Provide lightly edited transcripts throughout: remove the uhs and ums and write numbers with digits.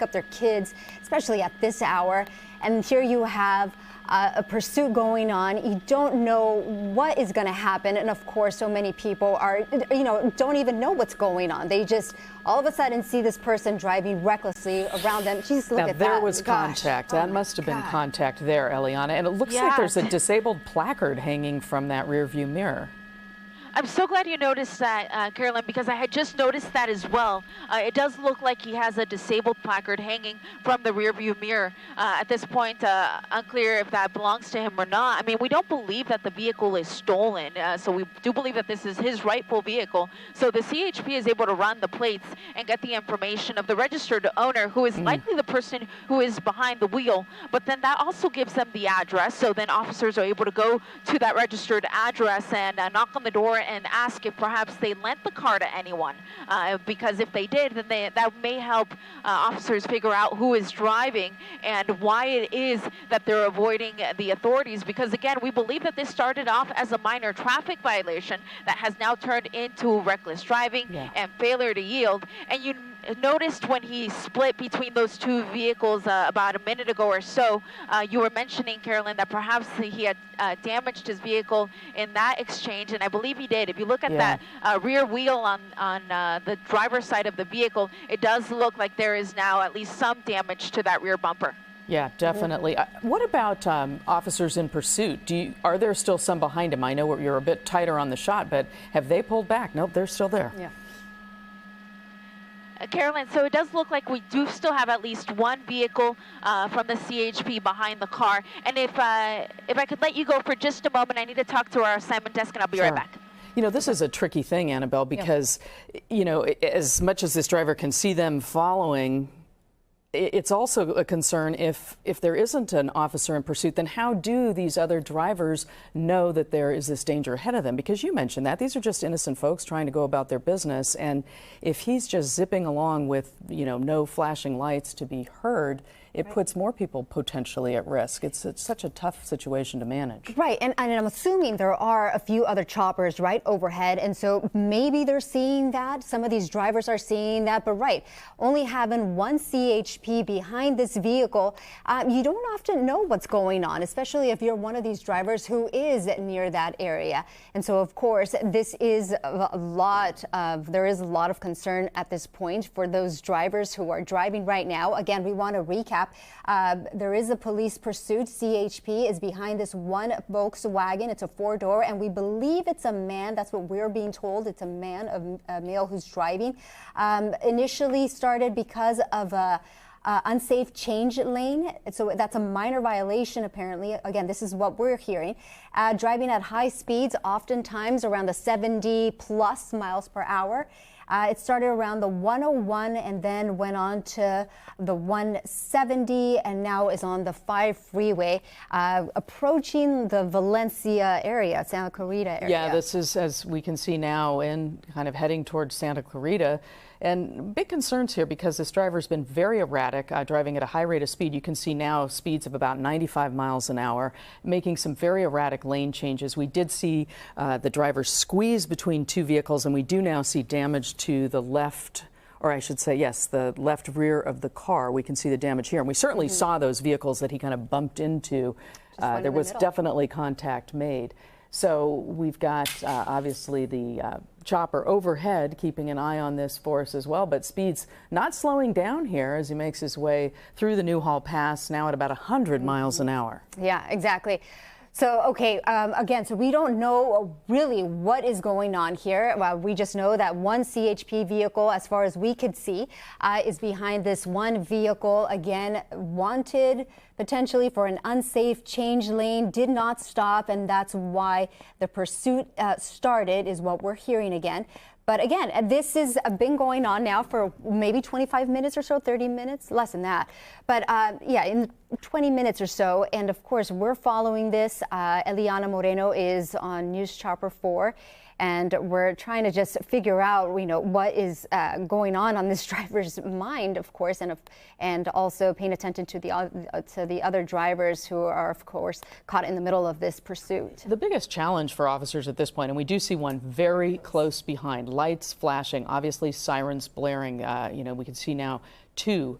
Up their kids, especially at this hour. And here you have a pursuit going on. You don't know what is going to happen. And of course, so many people are, don't even know what's going on. They just all of a sudden see this person driving recklessly around them. Jeez, look at that. There was contact. That must have been contact there, Eliana. And it looks like there's a disabled placard hanging from that rear view mirror. I'm so glad you noticed that, Carolyn, because I had just noticed that as well. It does look like he has a disabled placard hanging from the rearview mirror. At this point, unclear if that belongs to him or not. I mean, we don't believe that the vehicle is stolen, so we do believe that this is his rightful vehicle. So the CHP is able to run the plates and get the information of the registered owner, who is likely the person who is behind the wheel. But then that also gives them the address, so then officers are able to go to that registered address and knock on the door and ask if perhaps they lent the car to anyone, because if they did, then that may help officers figure out who is driving and why it is that they're avoiding the authorities. Because again, we believe that this started off as a minor traffic violation that has now turned into reckless driving and failure to yield. And you noticed when he split between those two vehicles about a minute ago or so, you were mentioning, Carolyn, that perhaps he had damaged his vehicle in that exchange, and I believe he did. If you look at that rear wheel on the driver's side of the vehicle, it does look like there is now at least some damage to that rear bumper. Yeah, definitely. What about officers in pursuit? Are there still some behind him? I know you're a bit tighter on the shot, but have they pulled back? Nope, they're still there. Yeah. Carolyn, so it does look like we do still have at least one vehicle from the CHP behind the car. And if I could let you go for just a moment, I need to talk to our assignment desk, and I'll be right back. You know, this is a tricky thing, Annabelle, because, as much as this driver can see them following, it's also a concern if there isn't an officer in pursuit, then how do these other drivers know that there is this danger ahead of them? Because you mentioned that these are just innocent folks trying to go about their business. And if he's just zipping along with, no flashing lights to be heard, it puts more people potentially at risk. It's such a tough situation to manage. Right, and I'm assuming there are a few other choppers right overhead, and so maybe they're seeing that. Some of these drivers are seeing that, but only having one CHP behind this vehicle, you don't often know what's going on, especially if you're one of these drivers who is near that area. And so, of course, there is a lot of concern at this point for those drivers who are driving right now. Again, we want to recap. There is a police pursuit. CHP is behind this one Volkswagen. It's a four-door, and we believe it's a man. That's what we're being told. It's a man, a male who's driving. Initially started because of a unsafe change lane. So that's a minor violation, apparently. Again, this is what we're hearing. Driving at high speeds, oftentimes around the 70 plus miles per hour. It started around the 101 and then went on to the 170 and now is on the 5 freeway, approaching the Valencia area, Santa Clarita area. Yeah, this is, as we can see now, and kind of heading towards Santa Clarita. And big concerns here because this driver's been very erratic, driving at a high rate of speed. You can see now speeds of about 95 miles an hour, making some very erratic lane changes. We did see the driver squeeze between two vehicles, and we do now see damage to the left, or I should say, yes, the left rear of the car. We can see the damage here. And we certainly saw those vehicles that he kind of bumped into. There was definitely contact made. So we've got obviously the chopper overhead keeping an eye on this for us as well, but speed's not slowing down here as he makes his way through the Newhall Pass, now at about 100 miles an hour. Yeah, exactly. So, okay, again, so we don't know really what is going on here. We just know that one CHP vehicle, as far as we could see, is behind this one vehicle, again, wanted potentially for an unsafe change lane, did not stop, and that's why the pursuit started, is what we're hearing again. But again, this has been going on now for maybe 25 minutes or so, 30 minutes, less than that. But yeah, in 20 minutes or so. And of course, we're following this. Eliana Moreno is on News Chopper 4. And we're trying to just figure out, what is going on this driver's mind, of course, and also paying attention to the other drivers who are, of course, caught in the middle of this pursuit. The biggest challenge for officers at this point, and we do see one very close behind, lights flashing, obviously sirens blaring. We can see now two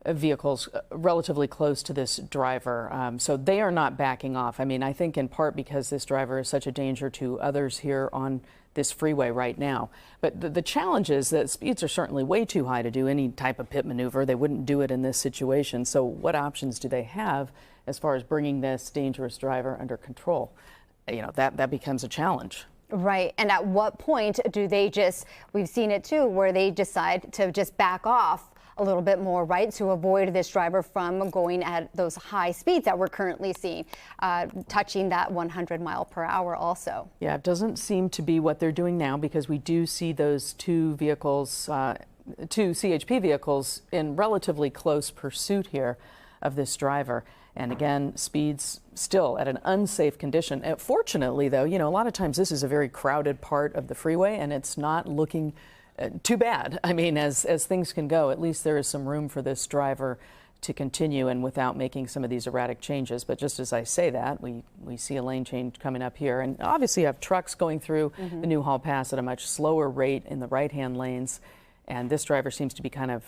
vehicles relatively close to this driver. So they are not backing off. I mean, I think in part because this driver is such a danger to others here on this freeway right now. But the challenge is that speeds are certainly way too high to do any type of pit maneuver. They wouldn't do it in this situation. So what options do they have as far as bringing this dangerous driver under control? You know, that becomes a challenge. Right. And at what point do they just, we've seen it too, where they decide to just back off a little bit more, right, to avoid this driver from going at those high speeds that we're currently seeing, touching that 100 mile per hour also. Yeah, it doesn't seem to be what they're doing now, because we do see those two vehicles, two CHP vehicles in relatively close pursuit here of this driver. And again, speeds still at an unsafe condition. Fortunately, though, you know, a lot of times this is a very crowded part of the freeway, and it's not looking too bad. I mean, as things can go, at least there is some room for this driver to continue and without making some of these erratic changes. But just as I say that, we see a lane change coming up here. And obviously you have trucks going through the Newhall Pass at a much slower rate in the right-hand lanes. And this driver seems to be kind of,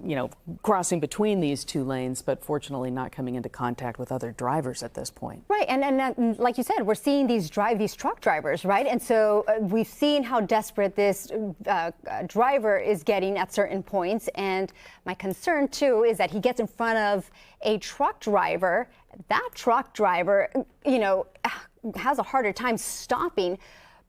you know, crossing between these two lanes, but fortunately not coming into contact with other drivers at this point. Right, and like you said, we're seeing these truck drivers, right? And so we've seen how desperate this driver is getting at certain points. And my concern too is that he gets in front of a truck driver. That truck driver, you know, has a harder time stopping,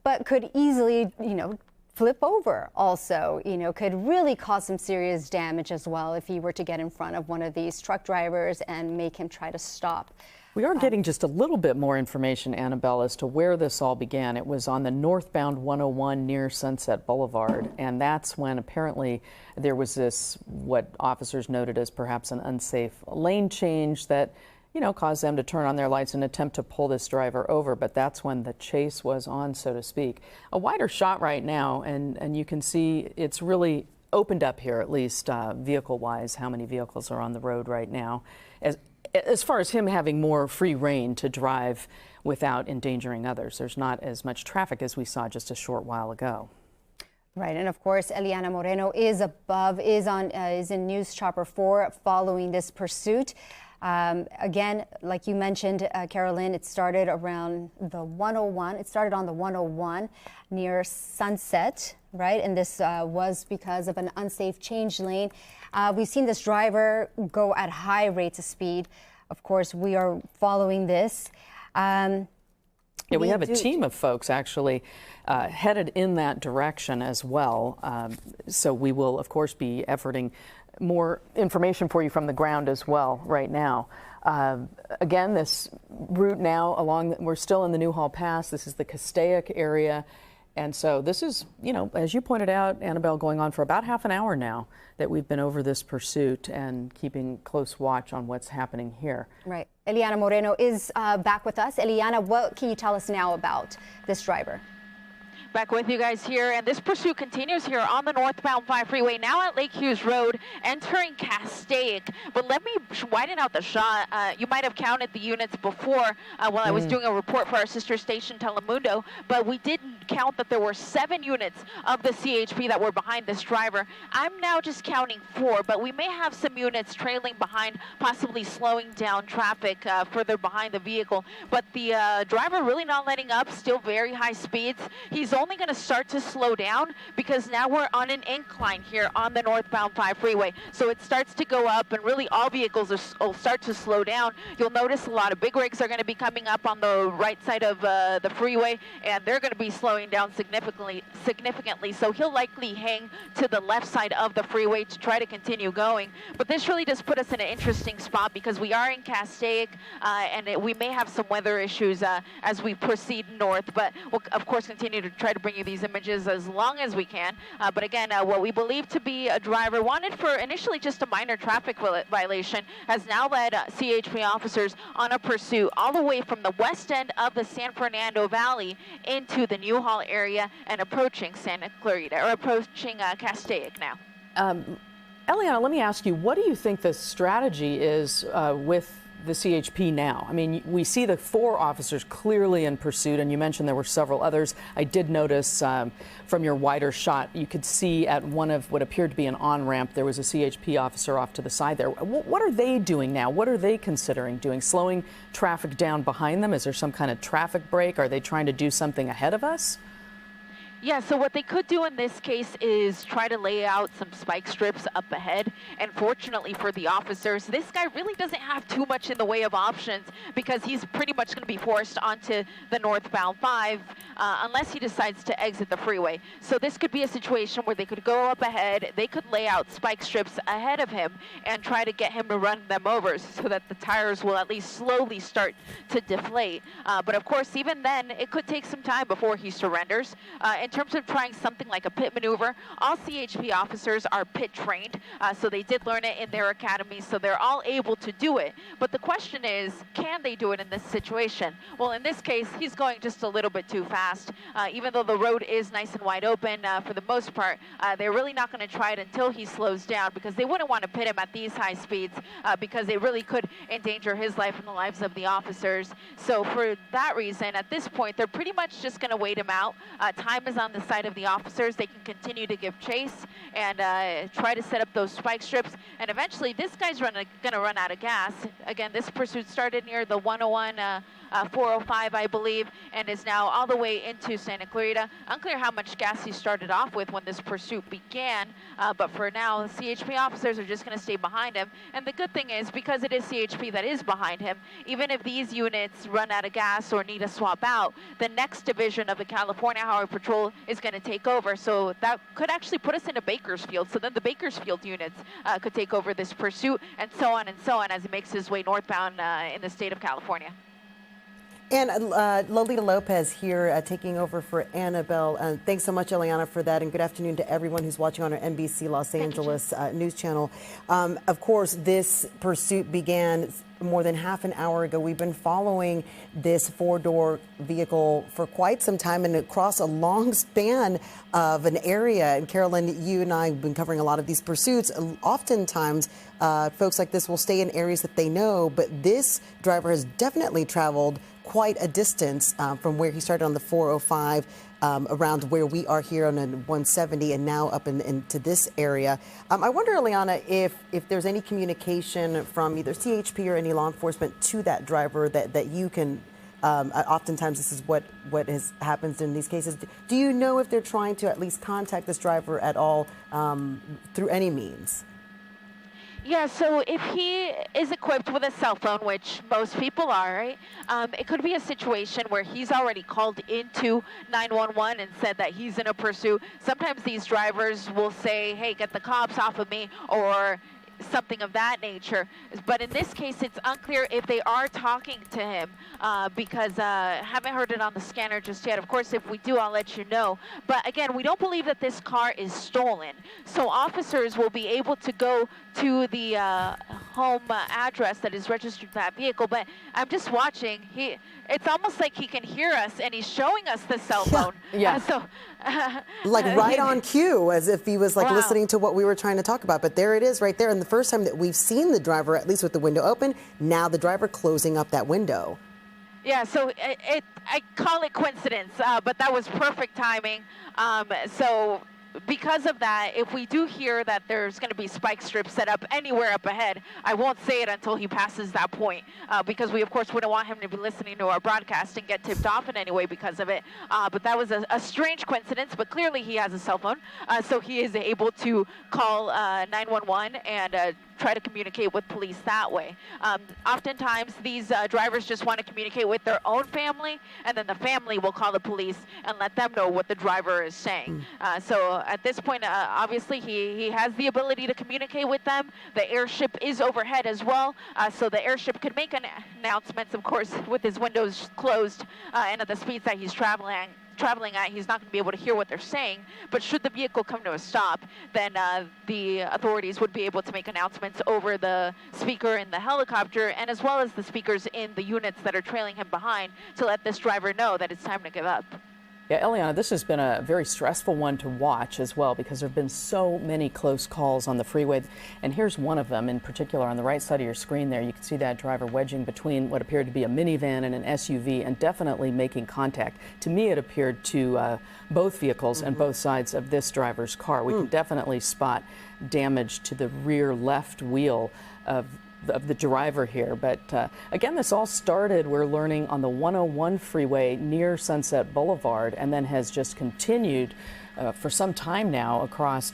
but could easily, you know, flip over also, you know, could really cause some serious damage as well if he were to get in front of one of these truck drivers and make him try to stop. We are getting just a little bit more information, Annabelle, as to where this all began. It was on the northbound 101 near Sunset Boulevard, and that's when apparently there was this, what officers noted as perhaps an unsafe lane change that, you know, caused them to turn on their lights and attempt to pull this driver over. But that's when the chase was on, so to speak. A wider shot right now, and you can see it's really opened up here, at least vehicle-wise, how many vehicles are on the road right now, as far as him having more free reign to drive without endangering others. There's not as much traffic as we saw just a short while ago. Right, and of course, Eliana Moreno is in News Chopper 4 following this pursuit. Again, like you mentioned, Carolyn, it started around the 101. It started on the 101 near Sunset, right? And this was because of an unsafe change lane. We've seen this driver go at high rates of speed. Of course, we are following this. Yeah, we have a team of folks actually headed in that direction as well. So we will, of course, be efforting more information for you from the ground as well right now. Again, this route now we're still in the Newhall Pass. This is the Castaic area. And so this is, you know, as you pointed out, Annabelle, going on for about half an hour now that we've been over this pursuit and keeping close watch on what's happening here. Right. Eliana Moreno is back with us. Eliana, what can you tell us now about this driver? Back with you guys here, and this pursuit continues here on the northbound 5 freeway, now at Lake Hughes Road, entering Castaic. But let me widen out the shot. You might have counted the units before while I was doing a report for our sister station Telemundo, but we didn't count that there were 7 units of the CHP that were behind this driver. I'm now just counting 4, but we may have some units trailing behind, possibly slowing down traffic further behind the vehicle. But the driver really not letting up, still very high speeds. He's only going to start to slow down because now we're on an incline here on the northbound 5 freeway. So it starts to go up, and really all vehicles will start to slow down. You'll notice a lot of big rigs are going to be coming up on the right side of the freeway, and they're going to be slowing down significantly. So he'll likely hang to the left side of the freeway to try to continue going. But this really does put us in an interesting spot because we are in Castaic, and we may have some weather issues as we proceed north. But we'll, of course, continue to try to bring you these images as long as we can. But again, what we believe to be a driver wanted for initially just a minor traffic violation has now led CHP officers on a pursuit all the way from the west end of the San Fernando Valley into the Newhall area and approaching Santa Clarita, or approaching Castaic now. Eliana, let me ask you, what do you think the strategy is with the CHP now? I mean, we see the 4 officers clearly in pursuit, and you mentioned there were several others. I did notice from your wider shot, you could see at one of what appeared to be an on-ramp, there was a CHP officer off to the side there. What are they doing now? What are they considering doing? Slowing traffic down behind them? Is there some kind of traffic break? Are they trying to do something ahead of us? Yeah, so what they could do in this case is try to lay out some spike strips up ahead. And fortunately for the officers, this guy really doesn't have too much in the way of options because he's pretty much going to be forced onto the northbound 5 unless he decides to exit the freeway. So this could be a situation where they could go up ahead, they could lay out spike strips ahead of him and try to get him to run them over so that the tires will at least slowly start to deflate. But of course, even then, it could take some time before he surrenders. In terms of trying something like a pit maneuver, all CHP officers are pit trained, so they did learn it in their academy, so they're all able to do it. But the question is, can they do it in this situation? Well, in this case, he's going just a little bit too fast. Even though the road is nice and wide open for the most part, they're really not going to try it until he slows down because they wouldn't want to pit him at these high speeds because it really could endanger his life and the lives of the officers. So for that reason, at this point, they're pretty much just going to wait him out. Time is on the side of the officers. They can continue to give chase and try to set up those spike strips. And eventually, this guy's going to run out of gas. Again, this pursuit started near the 101, 405, I believe, and is now all the way into Santa Clarita. Unclear how much gas he started off with when this pursuit began, but for now, the CHP officers are just going to stay behind him. And the good thing is, because it is CHP that is behind him, even if these units run out of gas or need to swap out, the next division of the California Highway Patrol is going to take over. So that could actually put us into Bakersfield. So then the Bakersfield units could take over this pursuit, and so on as he makes his way northbound in the state of California. And Lolita Lopez here taking over for Annabelle. Thanks so much, Eliana, for that. And good afternoon to everyone who's watching on our NBC Los Angeles news channel. Of course, this pursuit began more than half an hour ago. We've been following this 4-door vehicle for quite some time and across a long span of an area. And Carolyn, you and I have been covering a lot of these pursuits. Oftentimes, folks like this will stay in areas that they know, but this driver has definitely traveled quite a distance from where he started on the 405 around where we are here on the 170 and now up into this area. I wonder, Eliana, if there's any communication from either CHP or any law enforcement to that driver that you can, oftentimes this is what happens in these cases. Do you know if they're trying to at least contact this driver at all through any means? Yeah, so if he is equipped with a cell phone, which most people are, right? It could be a situation where he's already called into 911 and said that he's in a pursuit. Sometimes these drivers will say, hey, get the cops off of me, or something of that nature. But in this case, it's unclear if they are talking to him because haven't heard it on the scanner just yet. Of course, if we do, I'll let you know. But again, we don't believe that this car is stolen. So officers will be able to go to the home address that is registered to that vehicle. But I'm just watching. It's almost like he can hear us, and he's showing us the cell phone. Yeah. Like right on cue, as if he was like listening to what we were trying to talk about. But there it is right there. And the first time that we've seen the driver, at least with the window open, now the driver closing up that window. Yeah, so I call it coincidence, but that was perfect timing. So because of that, if we do hear that there's going to be spike strips set up anywhere up ahead, I won't say it until he passes that point because we, of course, wouldn't want him to be listening to our broadcast and get tipped off in any way because of it. But that was a strange coincidence, but clearly he has a cell phone, so he is able to call 911 and try to communicate with police that way. Oftentimes, these drivers just want to communicate with their own family, and then the family will call the police and let them know what the driver is saying. So at this point, obviously, he has the ability to communicate with them. The airship is overhead as well, so the airship could make announcements, of course, with his windows closed and at the speeds that he's traveling at, he's not going to be able to hear what they're saying. But should the vehicle come to a stop, then the authorities would be able to make announcements over the speaker in the helicopter and as well as the speakers in the units that are trailing him behind to let this driver know that it's time to give up. Yeah, Eliana, this has been a very stressful one to watch as well because there have been so many close calls on the freeway. And here's one of them in particular on the right side of your screen there. You can see that driver wedging between what appeared to be a minivan and an SUV and definitely making contact. To me, it appeared to both vehicles and both sides of this driver's car. We can definitely spot damage to the rear left wheel of the driver here. But again, this all started, we're learning, on the 101 freeway near Sunset Boulevard and then has just continued for some time now across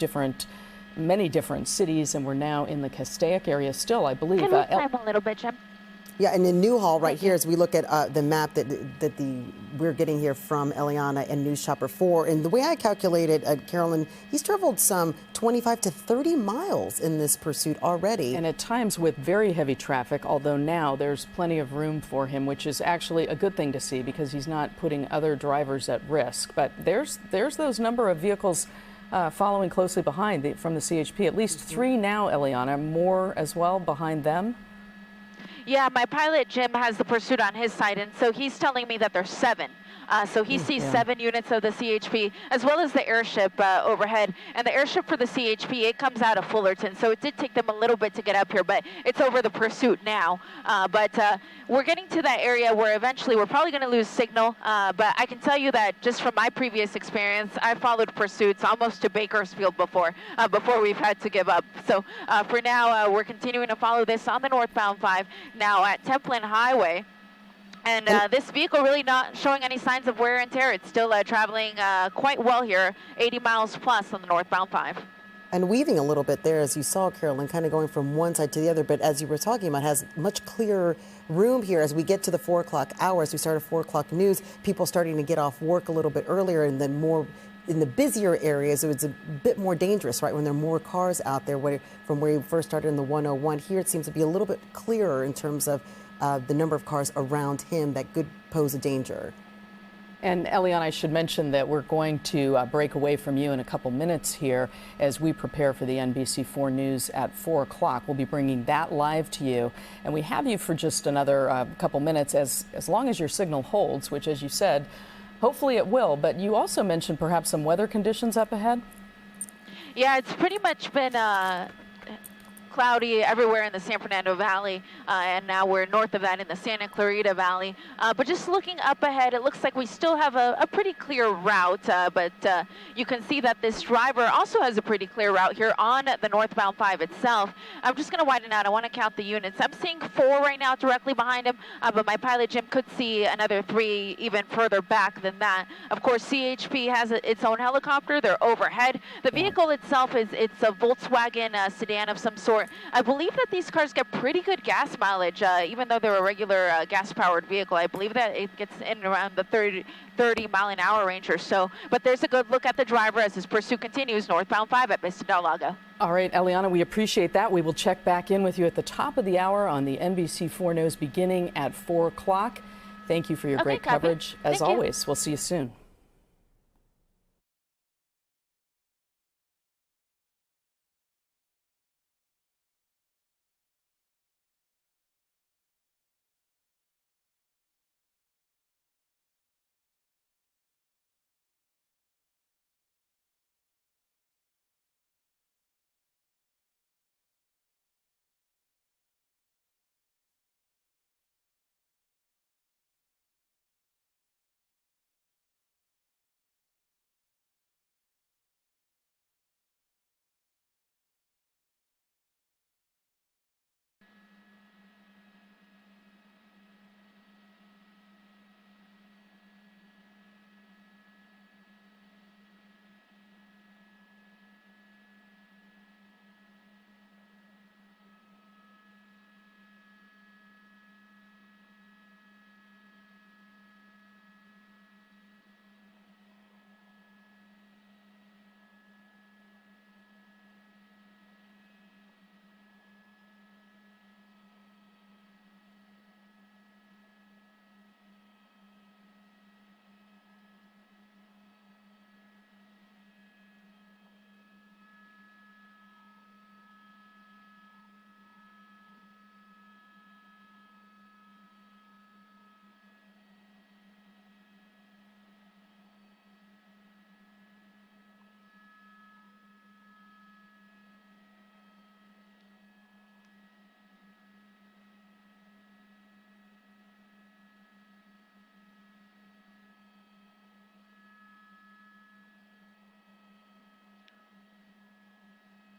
many different cities. And we're now in the Castaic area still, I believe. Can we climb a little bit, Jim? Yeah, and in Newhall right here, as we look at the map that we're getting here from Eliana and News Shopper 4, and the way I calculated, Carolyn, he's traveled some 25 to 30 miles in this pursuit already. And at times with very heavy traffic, although now there's plenty of room for him, which is actually a good thing to see because he's not putting other drivers at risk. But there's those number of vehicles following closely behind from the CHP. At least 3 now, Eliana, more as well behind them. Yeah, my pilot, Jim, has the pursuit on his side, and so he's telling me that there's 7. So he sees 7 units of the CHP, as well as the airship overhead. And the airship for the CHP, it comes out of Fullerton, so it did take them a little bit to get up here, but it's over the pursuit now. But we're getting to that area where eventually we're probably going to lose signal. But I can tell you that just from my previous experience, I followed pursuits almost to Bakersfield before we've had to give up. So for now, we're continuing to follow this on the northbound 5, now at Templin Highway. And this vehicle really not showing any signs of wear and tear. It's still traveling quite well here, 80 miles plus on the northbound 5. And weaving a little bit there, as you saw, Carolyn, kind of going from one side to the other. But as you were talking about, has much clearer room here as we get to the 4 o'clock hour. As we start at 4 o'clock news, people starting to get off work a little bit earlier, and then more in the busier areas, it was a bit more dangerous, right, when there are more cars out there. From where you first started in the 101, here it seems to be a little bit clearer in terms of the number of cars around him that could pose a danger. And Eliana, I should mention that we're going to break away from you in a couple minutes here as we prepare for the NBC4 News at 4 o'clock. We'll be bringing that live to you. And we have you for just another couple minutes as long as your signal holds, which, as you said, hopefully it will. But you also mentioned perhaps some weather conditions up ahead. Yeah, it's pretty much been cloudy everywhere in the San Fernando Valley, and now we're north of that in the Santa Clarita Valley. But just looking up ahead, it looks like we still have a pretty clear route, but you can see that this driver also has a pretty clear route here on the northbound 5 itself. I'm just going to widen out. I want to count the units. I'm seeing 4 right now directly behind him, but my pilot, Jim, could see another 3 even further back than that. Of course, CHP has its own helicopter. They're overhead. The vehicle itself it's a Volkswagen sedan of some sort. I believe that these cars get pretty good gas mileage, even though they're a regular gas-powered vehicle. I believe that it gets in around the 30 mile an hour range or so. But there's a good look at the driver as his pursuit continues northbound 5 at Vista del Lago. All right, Eliana, we appreciate that. We will check back in with you at the top of the hour on the NBC4 News beginning at 4 o'clock. Thank you for your great coverage. As always, we'll see you soon.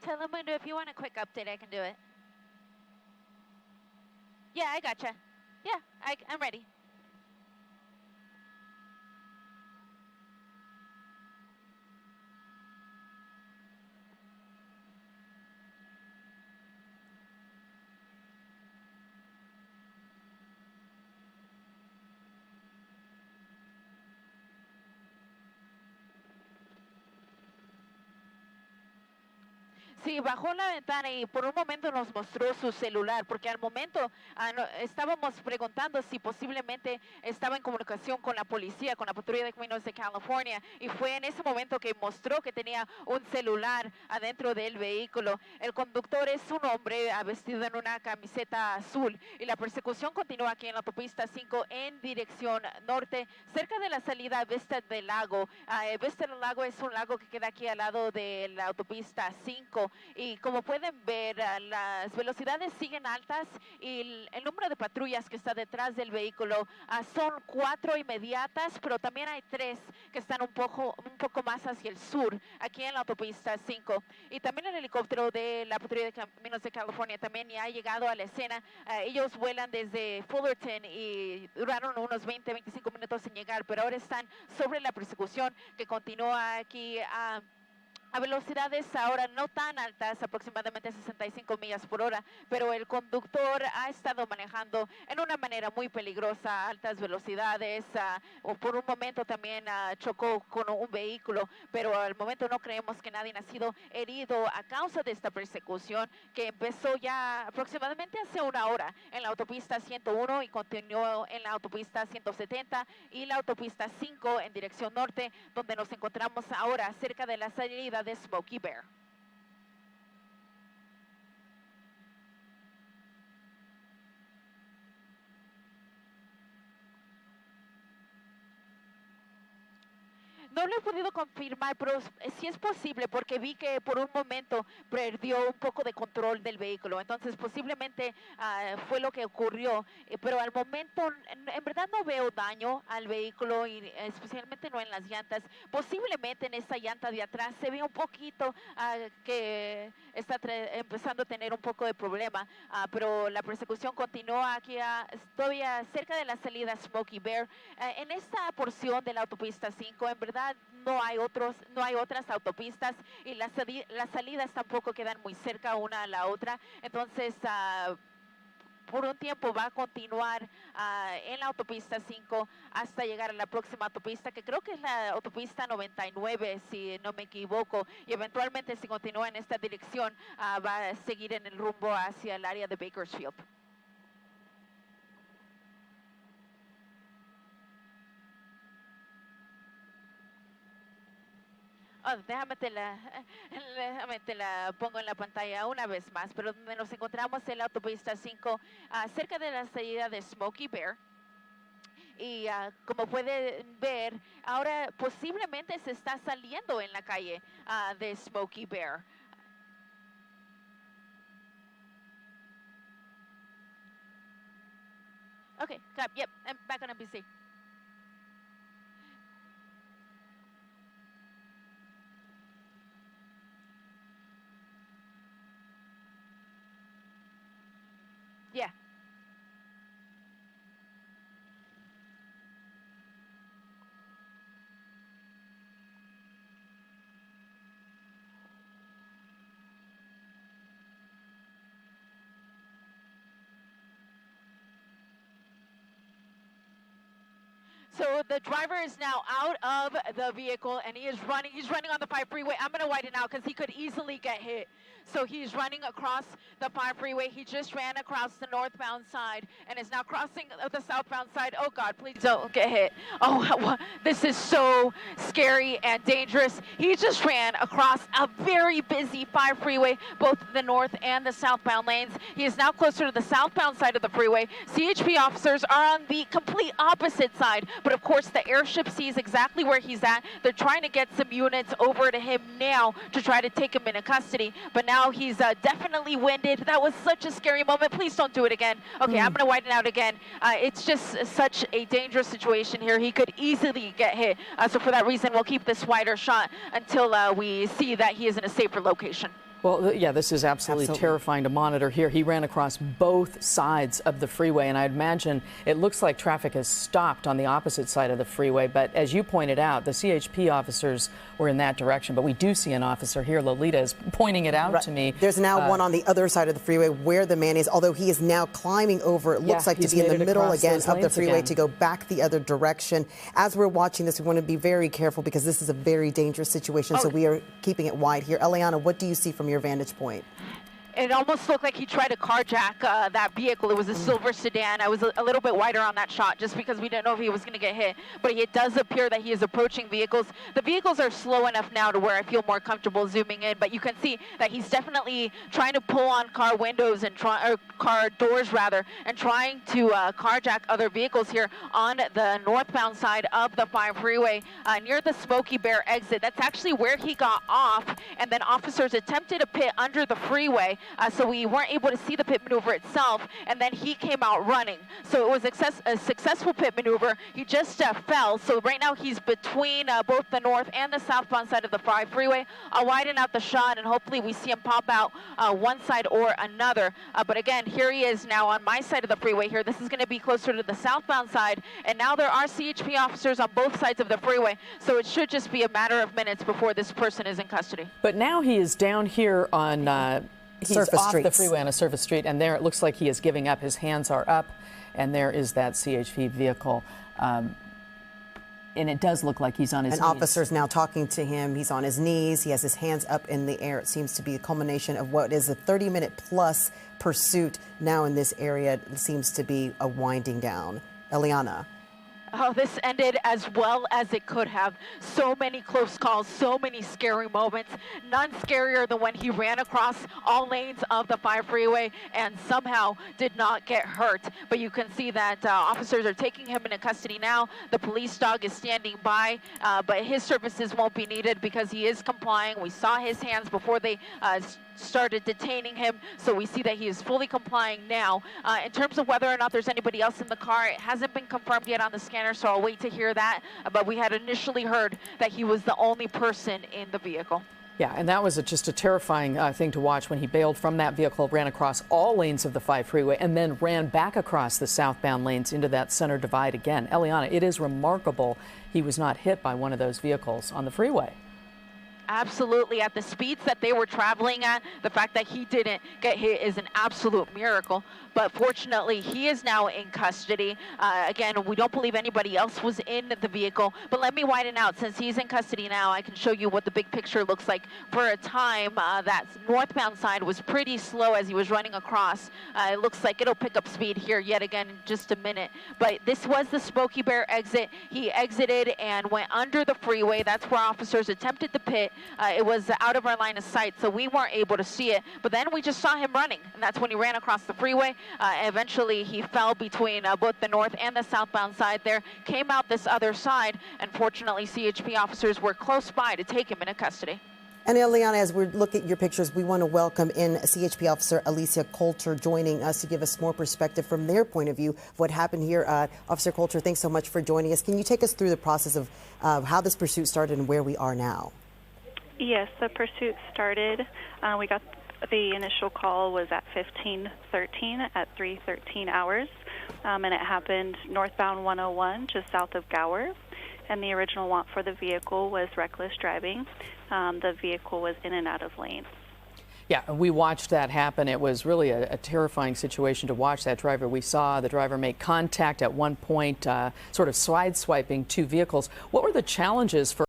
Telemundo, if you want a quick update, I can do it. Yeah, I gotcha. Yeah, I'm ready. Sí, bajó la ventana y por un momento nos mostró su celular, porque al momento estábamos preguntando si posiblemente estaba en comunicación con la policía, con la patrulla de caminos de California, y fue en ese momento que mostró que tenía un celular adentro del vehículo. El conductor es un hombre vestido en una camiseta azul, y la persecución continúa aquí en la autopista 5 en dirección norte, cerca de la salida Vista del Lago. Vista del Lago es un lago que queda aquí al lado de la autopista 5. Y como pueden ver, las velocidades siguen altas y el número de patrullas que está detrás del vehículo son 4 inmediatas, pero también hay 3 que están un poco más hacia el sur, aquí en la autopista 5. Y también el helicóptero de la patrulla de caminos de California también ya ha llegado a la escena. Ellos vuelan desde Fullerton y duraron unos 20-25 minutos en llegar, pero ahora están sobre la persecución que continúa aquí a velocidades ahora no tan altas, aproximadamente 65 millas por hora, pero el conductor ha estado manejando en una manera muy peligrosa a altas velocidades, o por un momento también chocó con un vehículo, pero al momento no creemos que nadie ha sido herido a causa de esta persecución que empezó ya aproximadamente hace una hora en la autopista 101 y continuó en la autopista 170 y la autopista 5 en dirección norte, donde nos encontramos ahora cerca de la salida de Smokey Bear. No lo he podido confirmar, pero sí es posible porque vi que por un momento perdió un poco de control del vehículo. Entonces posiblemente fue lo que ocurrió. Pero al momento en verdad no veo daño al vehículo y especialmente no en las llantas. Posiblemente en esa llanta de atrás se ve un poquito que está empezando a tener un poco de problema. Pero la persecución continúa aquí todavía cerca de la salida Smokey Bear. En esta porción de la autopista 5, en verdad no hay otras autopistas y las salidas tampoco quedan muy cerca una a la otra. Entonces, por un tiempo va a continuar en la autopista 5 hasta llegar a la próxima autopista, que creo que es la autopista 99, si no me equivoco, y eventualmente si continúa en esta dirección va a seguir en el rumbo hacia el área de Bakersfield. Oh, déjame te la pongo en la pantalla una vez más, pero donde nos encontramos en la autopista 5, cerca de la salida de Smokey Bear. Y como pueden ver, ahora posiblemente se está saliendo en la calle de Smokey Bear. Okay, yep, I'm back on NBC. Yeah. So the driver is now out of the vehicle and he is running. He's running on the 5 freeway. I'm going to widen out because he could easily get hit. So he's running across the 5 freeway. He just ran across the northbound side and is now crossing the southbound side. Oh, God, please don't get hit. Oh, this is so scary and dangerous. He just ran across a very busy 5 freeway, both the north and the southbound lanes. He is now closer to the southbound side of the freeway. CHP officers are on the complete opposite side. But of course, the airship sees exactly where he's at. They're trying to get some units over to him now to try to take him into custody. But now he's definitely winded. That was such a scary moment. Please don't do it again. Okay, I'm going to widen out again. It's just such a dangerous situation here. He could easily get hit. So for that reason, we'll keep this wider shot until we see that he is in a safer location. Well, yeah, this is absolutely terrifying to monitor here. He ran across both sides of the freeway, and I imagine it looks like traffic has stopped on the opposite side of the freeway. But as you pointed out, the CHP officers were in that direction. But we do see an officer here. Lolita is pointing it out to me. There's now one on the other side of the freeway where the man is, although he is now climbing over, it looks like to be in the middle again of the freeway to go back the other direction. As we're watching this, we want to be very careful because this is a very dangerous situation. So we are keeping it wide here. Eliana, what do you see from your vantage point? It almost looked like he tried to carjack that vehicle. It was a silver sedan. I was a little bit wider on that shot just because we didn't know if he was going to get hit. But it does appear that he is approaching vehicles. The vehicles are slow enough now to where I feel more comfortable zooming in. But you can see that he's definitely trying to pull on car windows and car doors rather, and trying to carjack other vehicles here on the northbound side of the 5 freeway near the Smoky Bear exit. That's actually where he got off, and then officers attempted a pit under the freeway. So we weren't able to see the pit maneuver itself, and then he came out running. So it was a successful pit maneuver. He just fell. So right now he's between both the north and the southbound side of the 5 freeway. I'll widen out the shot, and hopefully we see him pop out one side or another. But again, here he is now on my side of the freeway here. This is going to be closer to the southbound side, and now there are CHP officers on both sides of the freeway. So it should just be a matter of minutes before this person is in custody. But now he is down here on he's off the freeway on a surface street, and there it looks like he is giving up. His hands are up, and there is that CHP vehicle. And it does look like he's on his knees. An officer's now talking to him. He's on his knees. He has his hands up in the air. It seems to be a culmination of what is a 30-minute plus pursuit now in this area. It seems to be a winding down. Eliana. Oh, this ended as well as it could have. So many close calls, so many scary moments. None scarier than when he ran across all lanes of the 5 freeway and somehow did not get hurt. But you can see that officers are taking him into custody now. The police dog is standing by, but his services won't be needed because he is complying. We saw his hands before they started detaining him, so we see that he is fully complying now. In terms of whether or not there's anybody else in the car, it hasn't been confirmed yet on the scanner, so I'll wait to hear that. But we had initially heard that he was the only person in the vehicle. Yeah, and that was just a terrifying thing to watch when he bailed from that vehicle, ran across all lanes of the 5 freeway, and then ran back across the southbound lanes into that center divide again. Eliana, it is remarkable he was not hit by one of those vehicles on the freeway. Absolutely. At the speeds that they were traveling at, the fact that he didn't get hit is an absolute miracle. But fortunately, he is now in custody. Again, we don't believe anybody else was in the vehicle. But let me widen out. Since he's in custody now, I can show you what the big picture looks like. For a time, that northbound side was pretty slow as he was running across. It looks like it'll pick up speed here yet again in just a minute. But this was the Smoky Bear exit. He exited and went under the freeway. That's where officers attempted to pit. It was out of our line of sight, so we weren't able to see it. But then we just saw him running, and that's when he ran across the freeway. Eventually, he fell between both the north and the southbound side there, came out this other side, and fortunately, CHP officers were close by to take him into custody. And Eliana, as we look at your pictures, we want to welcome in CHP Officer Alicia Coulter joining us to give us more perspective from their point of view of what happened here. Officer Coulter, thanks so much for joining us. Can you take us through the process of how this pursuit started and where we are now? Yes, the pursuit started. We got the initial call was at 15:13 at 3:13 hours, and it happened northbound 101 just south of Gower. And the original want for the vehicle was reckless driving. The vehicle was in and out of lanes. Yeah, we watched that happen. It was really a terrifying situation to watch that driver. We saw the driver make contact at one point, sort of sideswiping 2 vehicles. What were the challenges for